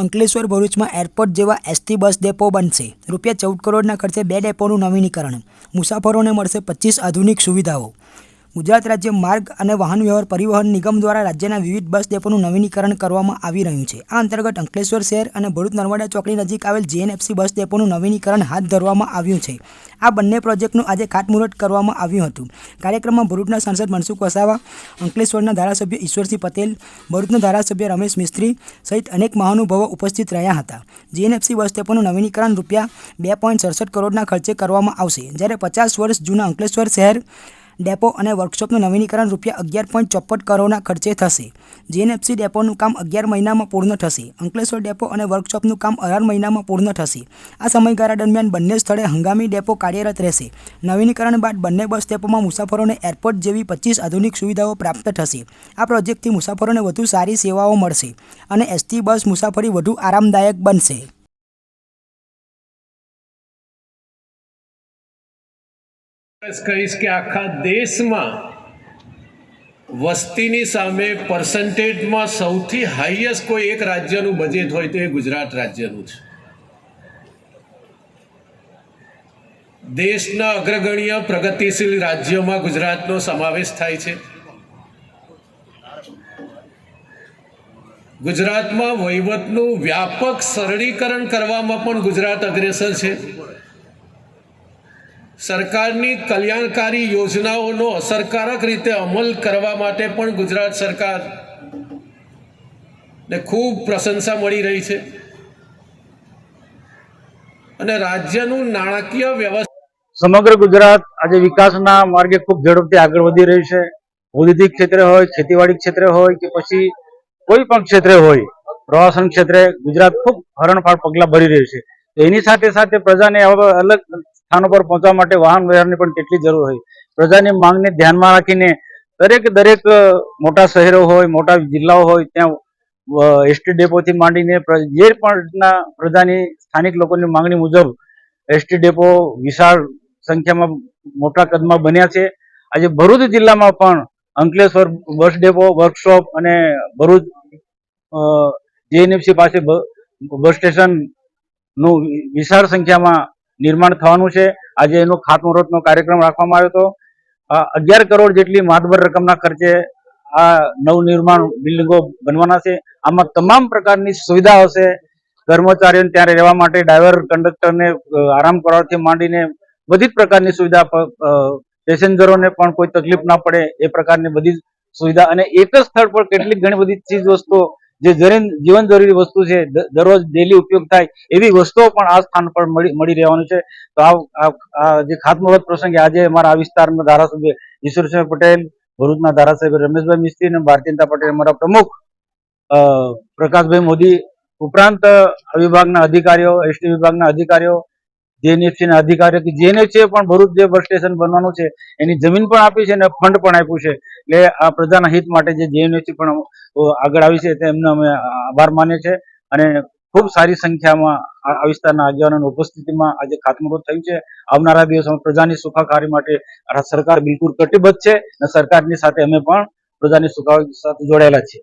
અંકલેશ્વર ભરૂચમાં એરપોર્ટ જેવા ST bus depot બનશે। ₹14 કરોડના ખર્ચે 2 ડેપોનું નવીનીકરણ। મુસાફરોને મળશે 25 આધુનિક સુવિધાઓ। ગુજરાત રાજ્ય માર્ગ અને વાહન વ્યવહાર પરિવહન નિગમ દ્વારા રાજ્યના વિવિધ બસ ડેપોનું નવીનીકરણ કરવામાં આવી રહ્યું છે। આ અંતર્ગત અંકલેશ્વર શહેર અને ભરૂચ નર્મદા ચોકડી નજીક આવેલ જીએનએફસી બસ ડેપોનું નવીનીકરણ હાથ ધરવામાં આવ્યું છે। આ બંને પ્રોજેક્ટનું આજે ખાતમુહૂર્ત કરવામાં આવ્યું હતું। કાર્યક્રમમાં ભરૂચના સાંસદ મનસુખ વસાવા, અંકલેશ્વરના ધારાસભ્ય ઈશ્વરસિંહ પટેલ, ભરૂચના ધારાસભ્ય રમેશ મિસ્ત્રી સહિત અનેક મહાનુભાવો ઉપસ્થિત રહ્યા હતા। જીએનએફસી બસ ડેપોનું નવીનીકરણ ₹2.67 કરોડના ખર્ચે કરવામાં આવશે, જ્યારે 50 વર્ષ જૂના અંકલેશ્વર શહેર ડેપો અને વર્કશોપનું નવીનીકરણ ₹11.54 કરોડના ખર્ચે થશે। જીએનએફસી ડેપોનું કામ 11 મહિનામાં પૂર્ણ થશે। અંકલેશ્વર ડેપો અને વર્કશોપનું કામ 18 મહિનામાં પૂર્ણ થશે। આ સમયગાળા દરમિયાન બંને સ્થળે હંગામી ડેપો કાર્યરત રહેશે। નવીનીકરણ બાદ બંને બસ ડેપોમાં મુસાફરોને એરપોર્ટ જેવી 25 આધુનિક સુવિધાઓ પ્રાપ્ત થશે। આ પ્રોજેક્ટથી મુસાફરોને વધુ સારી સેવાઓ મળશે અને એસટી બસ મુસાફરી વધુ આરામદાયક બનશે। કહીશ કે આખા દેશમાં વસ્તીની સામે પર્સન્ટેજમાં સૌથી હાઈએસ્ટ કોઈ એક રાજ્યનું બજેટ હોય તો એ ગુજરાત રાજ્યનું છે। દેશના અગ્રગણ્ય પ્રગતિશીલ રાજ્યોમાં ગુજરાતનો સમાવેશ થાય છે। ગુજરાતમાં વહીવટનું વ્યાપક સરળીકરણ કરવામાં પણ ગુજરાત અગ્રેસર છે। સરકારની કલ્યાણકારી યોજનાઓનો અસરકારક રીતે અમલ કરવા માટે પણ ગુજરાત સરકારને ખૂબ પ્રશંસા મળી રહી છે અને રાજ્યનું નાણાકીય વ્યવસ્થા સમગ્ર ગુજરાત આજે વિકાસના માર્ગે ખૂબ ઝડપથી આગળ વધી રહ્યું છે। ઔદ્યોગિક ક્ષેત્રે હોય, ખેતીવાડી ક્ષેત્રે હોય કે પછી કોઈ પણ ક્ષેત્રે હોય, પ્રવાસન ક્ષેત્રે ગુજરાત ખૂબ હરણફાળ પગલાં ભરી રહ્યું છે। તો એની સાથે સાથે પ્રજાને અલગ સ્થાનો પર પહોંચવા માટે વાહન વ્યવહારની પણ કેટલી જરૂર હોય। પ્રજાની માંગને ધ્યાનમાં રાખીને દરેક મોટા શહેરો હોય, મોટા જિલ્લાઓ હોય ત્યાં એસટી ડેપોથી માંડીને જે પણ રીતના પ્રજાની સ્થાનિક લોકોની માંગણી મુજબ એસટી ડેપો વિશાળ સંખ્યામાં મોટા કદમાં બન્યા છે। આજે ભરૂચ જિલ્લામાં પણ અંકલેશ્વર બસ ડેપો, વર્કશોપ અને ભરૂચ જીએનએફસી પાસે બસ સ્ટેશનનું વિશાળ સંખ્યામાં નિર્માણ થવાનું છે। આજે એનો ખાતમુહૂર્તનો કાર્યક્રમ રાખવામાં આવ્યો હતો। 11 કરોડ જેટલી માતબર રકમના ખર્ચે આ નવનિર્માણ બિલ્ડિંગો બનવાના છે। આમાં તમામ પ્રકારની સુવિધા હશે। કર્મચારીઓને ત્યાં રહેવા માટે, ડ્રાઈવર કંડક્ટરને આરામ કરવાથી માંડીને બધી જ પ્રકારની સુવિધા, પેસેન્જરોને પણ કોઈ તકલીફ ના પડે એ પ્રકારની બધી સુવિધા, અને એક જ સ્થળ પર કેટલીક ઘણી બધી ચીજ વસ્તુઓ જે જીવન જરૂરી વસ્તુ છે, દરરોજ ડેલી ઉપયોગ થાય એવી વસ્તુઓ પણ આ સ્થાન પર મળી રહેવાનું છે। તો આ જે ખાતમુહૂર્ત પ્રસંગે આજે અમારા આ વિસ્તારના ધારાસભ્ય ઈશ્વરસિંહ પટેલ, ભરૂચના ધારાસભ્ય રમેશભાઈ મિસ્ત્રી અને ભારતીય જનતા પાર્ટી અમારા પ્રમુખ પ્રકાશભાઈ મોદી ઉપરાંત વિભાગના અધિકારીઓ, એસટી વિભાગના અધિકારીઓ, જીએનએફસીના અધિકારીઓ, કે જીએનએફસી પણ ભરૂચ જે બસ સ્ટેશન બનવાનું છે એની જમીન પણ આપી છે અને ફંડ પણ આપ્યું છે। એટલે આ પ્રજાના હિત માટે જે જીએનએફસી પણ આગળ આવી છે તેમને અમે આભાર માનીએ છીએ અને ખૂબ સારી સંખ્યામાં આ વિસ્તારના આગેવાનોની ઉપસ્થિતિમાં આજે ખાતમુહૂર્ત થયું છે। આવનારા દિવસોમાં પ્રજાની સુખાકારી માટે સરકાર બિલકુલ કટિબદ્ધ છે અને સરકારની સાથે અમે પણ પ્રજાની સુખાકારી સાથે જોડાયેલા છીએ।